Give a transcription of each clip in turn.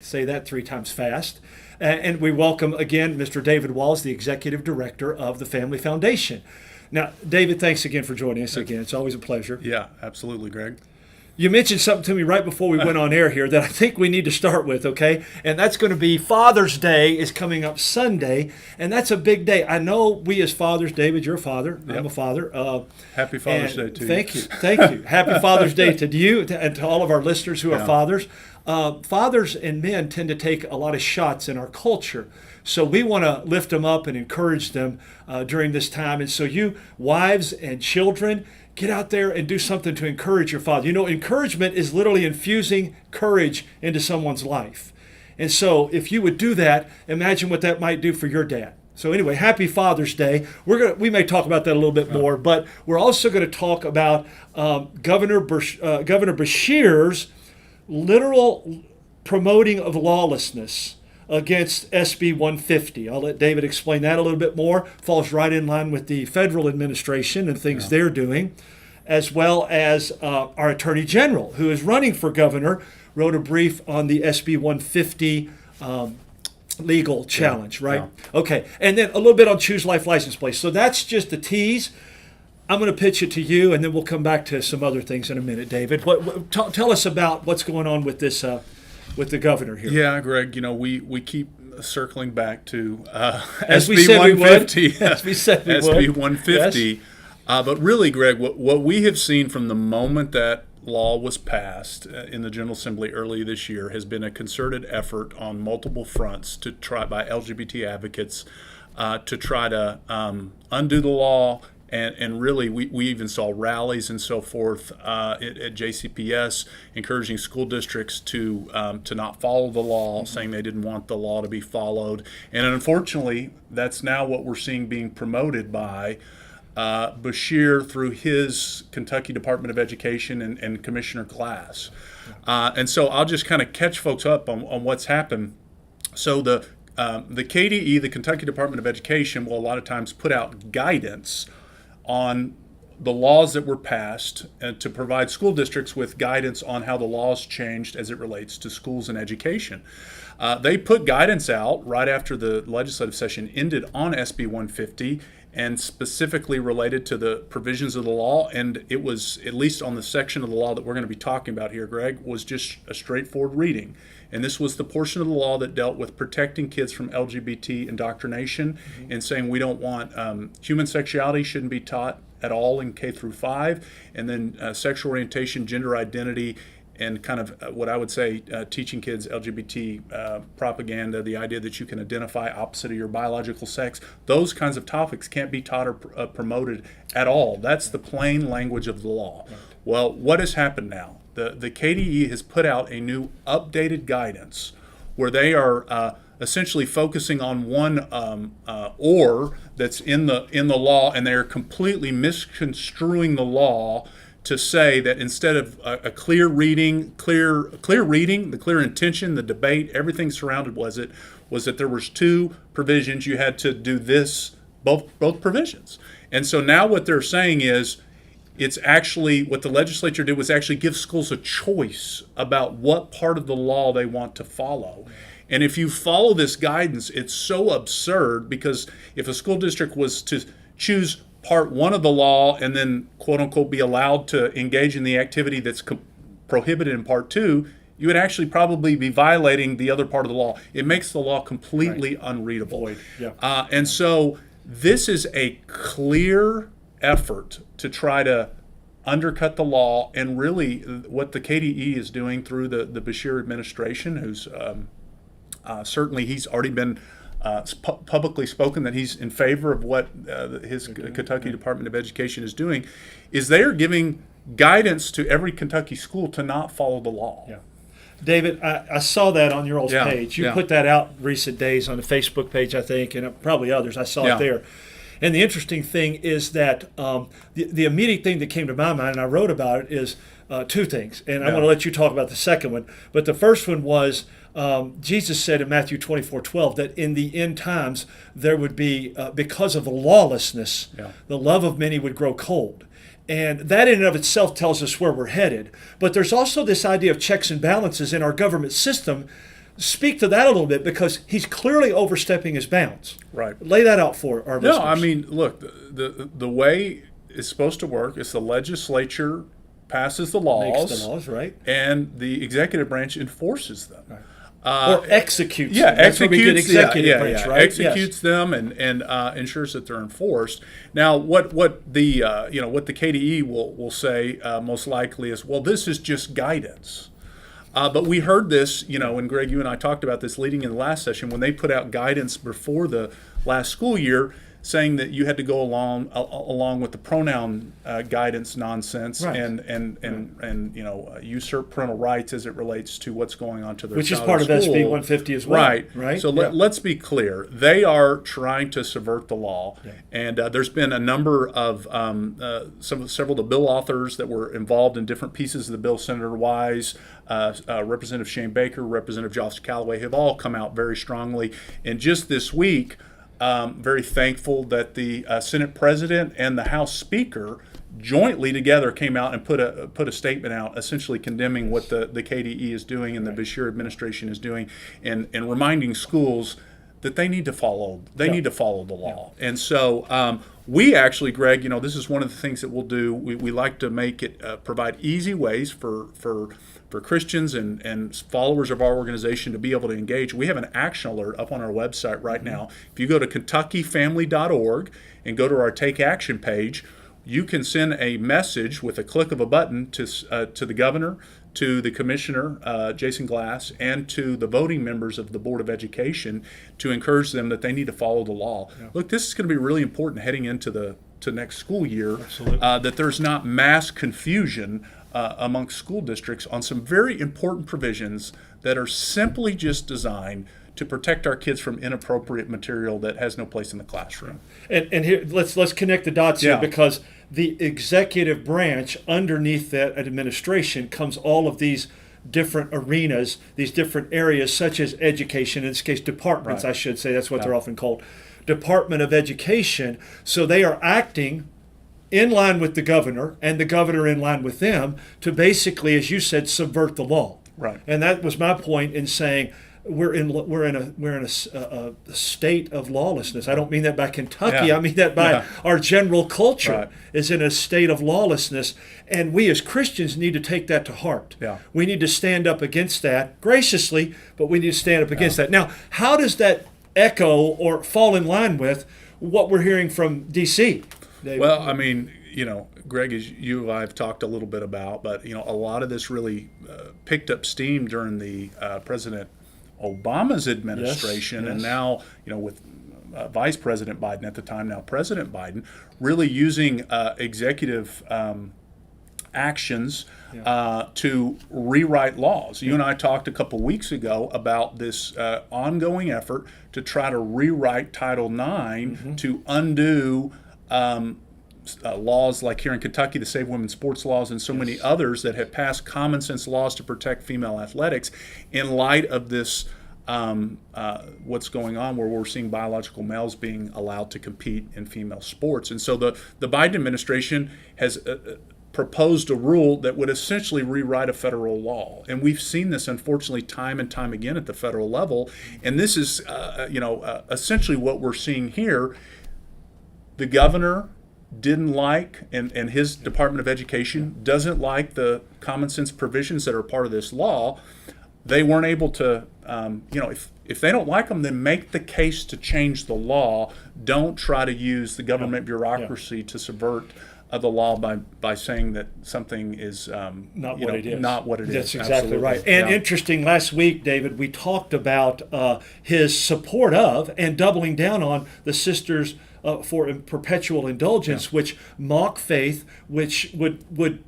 Say that three times fast. And we welcome again Mr. David Walls, the Executive Director of the Family Foundation. Now, David, thanks again for joining us again. It's always a pleasure. Yeah, absolutely, Greg. You mentioned something to me right before we went on air here that I think we need to start with, okay? And that's going to be Father's Day is coming up Sunday, and that's a big day. I know we as fathers, David, you're a father. Yep. I'm a father. Happy Father's Day to you. Thank you. Thank you. Happy Father's Day to you and to all of our listeners who are fathers. Fathers and men tend to take a lot of shots in our culture. So we want to lift them up and encourage them during this time. And so you, wives and children, get out there and do something to encourage your father. You know, encouragement is literally infusing courage into someone's life. And so if you would do that, imagine what that might do for your dad. So anyway, happy Father's Day. We may talk about that a little bit more, but we're also going to talk about Governor Beshear's literal promoting of lawlessness against SB 150. I'll let David explain that a little bit more. Falls right in line with the federal administration and things they're doing, as well as our Attorney General, who is running for governor, wrote a brief on the SB 150 legal challenge, right? Yeah. Okay, and then a little bit on Choose Life license plates. So that's just the tease. I'm going to pitch it to you, and then we'll come back to some other things in a minute, David. Tell us about what's going on with this, with the governor here. Yeah, Greg. You know, we keep circling back to as SB 150. As we said we SB would. 150. Yes. But really, Greg, what we have seen from the moment that law was passed in the General Assembly early this year has been a concerted effort on multiple fronts to try by LGBT advocates to try to undo the law. And really, we even saw rallies and so forth at JCPS encouraging school districts to not follow the law, saying they didn't want the law to be followed. And unfortunately, that's now what we're seeing being promoted by Beshear through his Kentucky Department of Education and Commissioner Class. And so I'll just kind of catch folks up on what's happened. So the KDE, the Kentucky Department of Education, will a lot of times put out guidance on the laws that were passed and to provide school districts with guidance on how the laws changed as it relates to schools and education. They put guidance out right after the legislative session ended on SB 150 and specifically related to the provisions of the law. And it was, at least on the section of the law that we're going to be talking about here, Greg, was just a straightforward reading. And this was the portion of the law that dealt with protecting kids from LGBT indoctrination and saying we don't want human sexuality shouldn't be taught at all in K through 5, and then sexual orientation, gender identity, and kind of what I would say teaching kids LGBT propaganda, the idea that you can identify opposite of your biological sex. Those kinds of topics can't be taught or promoted at all. That's the plain language of the law. Right. Well, what has happened now? The KDE has put out a new updated guidance where they are essentially focusing on one or that's in the law, and they are completely misconstruing the law to say that instead of a clear reading, the clear intention, the debate, everything surrounded was that there was two provisions. You had to do this, both provisions. And so now what they're saying is, it's actually, what the legislature did was actually give schools a choice about what part of the law they want to follow. And if you follow this guidance, it's so absurd, because if a school district was to choose part one of the law and then, quote unquote, be allowed to engage in the activity that's prohibited in part two, you would actually probably be violating the other part of the law. It makes the law completely unreadable. Yeah. And so this is a clear effort to try to undercut the law, and really what the KDE is doing through the Beshear administration, who's certainly he's already been publicly spoken that he's in favor of what his Kentucky Department of Education is doing, is they are giving guidance to every Kentucky school to not follow the law. Yeah. David, I saw that on your old page. You put that out recent days on the Facebook page, I think, and probably others. I saw it there. And the interesting thing is that the immediate thing that came to my mind, and I wrote about it, is two things. And I'm going to let you talk about the second one. But the first one was Jesus said in Matthew 24:12 that in the end times there would be, because of the lawlessness, the love of many would grow cold. And that in and of itself tells us where we're headed. But there's also this idea of checks and balances in our government system speak to that a little bit, because he's clearly overstepping his bounds. Right. Lay that out for our listeners. No, I mean, look, the way it's supposed to work is the legislature passes the laws, Makes the laws, right? and the executive branch enforces them. Right. Or executes them. Executes, That's where we get executive branch, right? Executes them and ensures that they're enforced. Now, what the KDE will say most likely is, well, this is just guidance. But we heard this, and Greg, you and I talked about this leading in the last session, when they put out guidance before the last school year, saying that you had to go along with the pronoun guidance nonsense, right. and usurp parental rights as it relates to what's going on to their which is child part at of school. SB 150 as well. Right. So let's be clear. They are trying to subvert the law, and there's been a number of several of the bill authors that were involved in different pieces of the bill. Senator Wise, Representative Shane Baker, Representative Josh Callaway have all come out very strongly. And just this week, very thankful that the Senate President and the House Speaker jointly together came out and put a statement out, essentially condemning what the KDE is doing and the Beshear administration is doing, and reminding schools that they need to follow the law. And so we actually, Greg, this is one of the things that we'll do. We like to make it provide easy ways for Christians and followers of our organization to be able to engage. We have an action alert up on our website right now. If you go to KentuckyFamily.org and go to our Take Action page, you can send a message with a click of a button to the governor, to the commissioner, Jason Glass, and to the voting members of the Board of Education to encourage them that they need to follow the law. Yeah. Look, this is going to be really important heading into next school year, that there's not mass confusion amongst school districts on some very important provisions that are simply just designed to protect our kids from inappropriate material that has no place in the classroom. And here, let's connect the dots here, because the executive branch underneath that administration comes all of these different arenas, these different areas, such as education, in this case departments, I should say, that's what they're often called, Department of Education. So they are acting in line with the governor, and the governor in line with them, to basically, as you said, subvert the law. Right. And that was my point in saying we're in a state of lawlessness. I don't mean that by Kentucky. I mean that by our general culture is in a state of lawlessness, and we as Christians need to take that to heart. We need to stand up against that graciously, but we need to stand up against that. Now, how does that echo or fall in line with what we're hearing from D.C.? Well, I mean, Greg, as you and I have talked a little bit about, but a lot of this really picked up steam during the President Obama's administration, and now with Vice President Biden at the time, now President Biden, really using executive actions to rewrite laws. You and I talked a couple weeks ago about this ongoing effort to try to rewrite Title IX to undo laws like here in Kentucky, the Save Women's Sports laws, and so many others that have passed common sense laws to protect female athletics in light of this what's going on, where we're seeing biological males being allowed to compete in female sports. And so the Biden administration has proposed a rule that would essentially rewrite a federal law. And we've seen this, unfortunately, time and time again at the federal level. And this is essentially what we're seeing here. The governor didn't like, and his Department of Education doesn't like the common sense provisions that are part of this law. They weren't able to, if they don't like them, then make the case to change the law. Don't try to use the government bureaucracy to subvert the law by saying that something is not what it is. Not what it is. That's exactly Absolutely. right. And interesting, last week, David, we talked about his support of and doubling down on the Sisters for Perpetual Indulgence, which mock faith, which would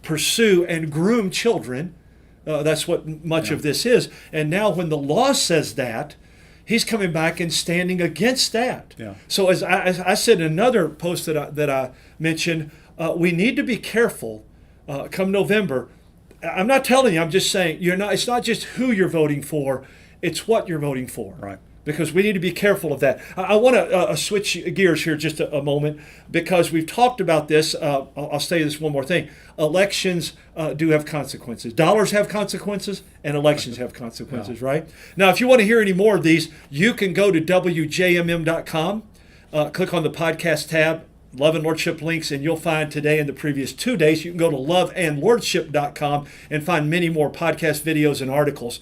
pursue and groom children. That's what much of this is. And now when the law says that, he's coming back and standing against that. So as I said in another post that I mentioned, we need to be careful come November. I'm not telling you, I'm just saying it's not just who you're voting for, it's what you're voting for. Right. because we need to be careful of that. I want to switch gears here just a moment, because we've talked about this. I'll say this one more thing. Elections do have consequences. Dollars have consequences, and elections have consequences, right? Now, if you want to hear any more of these, you can go to wjmm.com, click on the podcast tab, Love and Lordship links, and you'll find today and the previous 2 days. You can go to loveandlordship.com and find many more podcast videos and articles.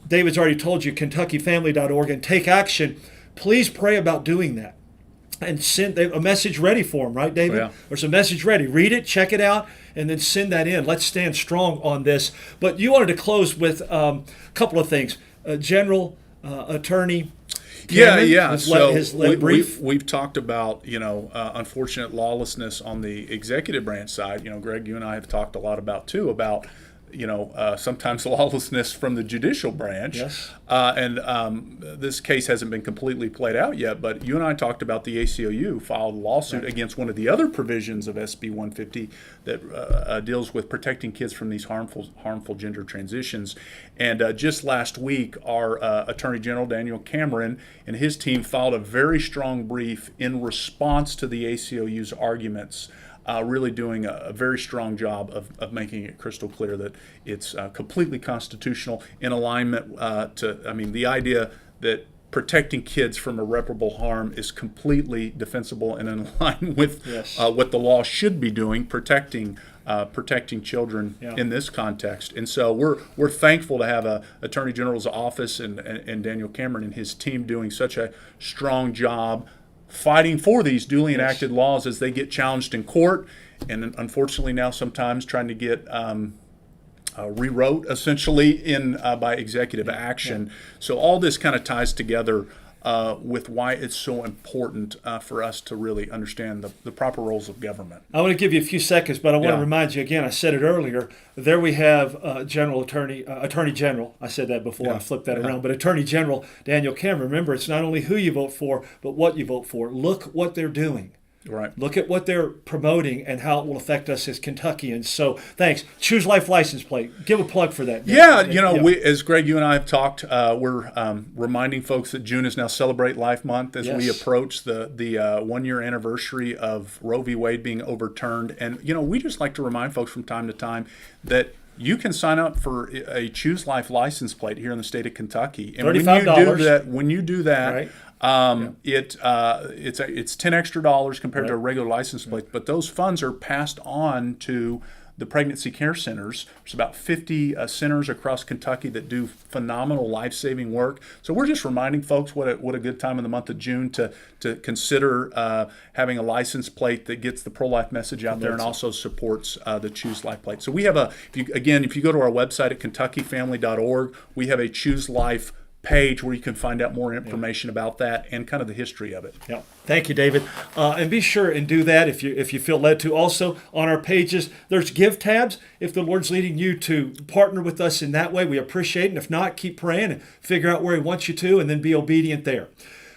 David's already told you, kentuckyfamily.org, and take action. Please pray about doing that. And send a message ready for them, right, David? Oh, yeah. There's a message ready. Read it, check it out, and then send that in. Let's stand strong on this. But you wanted to close with a couple of things. General Attorney Cameron, his brief. We've talked about, unfortunate lawlessness on the executive branch side. Greg, you and I have talked a lot about too, about sometimes lawlessness from the judicial branch. Yes. And this case hasn't been completely played out yet, but you and I talked about the ACLU filed a lawsuit against one of the other provisions of SB 150 that deals with protecting kids from these harmful gender transitions. And just last week, our Attorney General, Daniel Cameron, and his team filed a very strong brief in response to the ACLU's arguments, really doing a very strong job of making it crystal clear that it's completely constitutional, in alignment the idea that protecting kids from irreparable harm is completely defensible and in line with what the law should be doing, protecting children in this context. And so we're thankful to have a Attorney General's office and Daniel Cameron and his team doing such a strong job fighting for these duly enacted laws as they get challenged in court, and unfortunately now sometimes trying to get rewrote essentially by executive action. So all this kind of ties together with why it's so important for us to really understand the proper roles of government. I want to give you a few seconds, but I want to remind you again, I said it earlier, there we have Attorney General, I said that before, I flipped that around, but Attorney General Daniel Cameron. Remember, it's not only who you vote for, but what you vote for. Look what they're doing. Right. Look at what they're promoting and how it will affect us as Kentuckians. So thanks. Choose Life license plate. Give a plug for that. We, as Greg, you and I have talked, we're reminding folks that June is now Celebrate Life Month as we approach the 1 year anniversary of Roe v. Wade being overturned. And, we just like to remind folks from time to time that you can sign up for a Choose Life license plate here in the state of Kentucky. And $35. when you do that, right. It's $10 extra compared to a regular license plate, but those funds are passed on to the pregnancy care centers. There's about 50 centers across Kentucky that do phenomenal life-saving work. So we're just reminding folks what a good time in the month of June to consider having a license plate that gets the pro-life message out there and also supports the Choose Life plate. So we have if you go to our website at kentuckyfamily.org, we have a Choose Life page where you can find out more information about that and kind of the history of it. Yeah. Thank you, David. And be sure and do that if you feel led to. Also, on our pages, there's give tabs. If the Lord's leading you to partner with us in that way, we appreciate it. And if not, keep praying and figure out where He wants you to, and then be obedient there.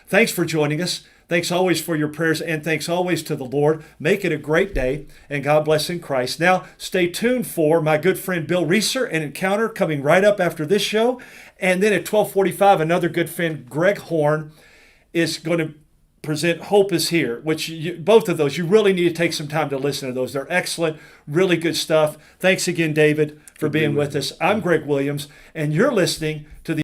Thanks for joining us. Thanks always for your prayers, and thanks always to the Lord. Make it a great day, and God bless in Christ. Now, stay tuned for my good friend Bill Reeser and Encounter coming right up after this show. And then at 12:45, another good friend, Greg Horn, is going to present Hope is Here, which both of those, you really need to take some time to listen to those. They're excellent, really good stuff. Thanks again, David, for being with us. I'm Greg Williams, and you're listening to the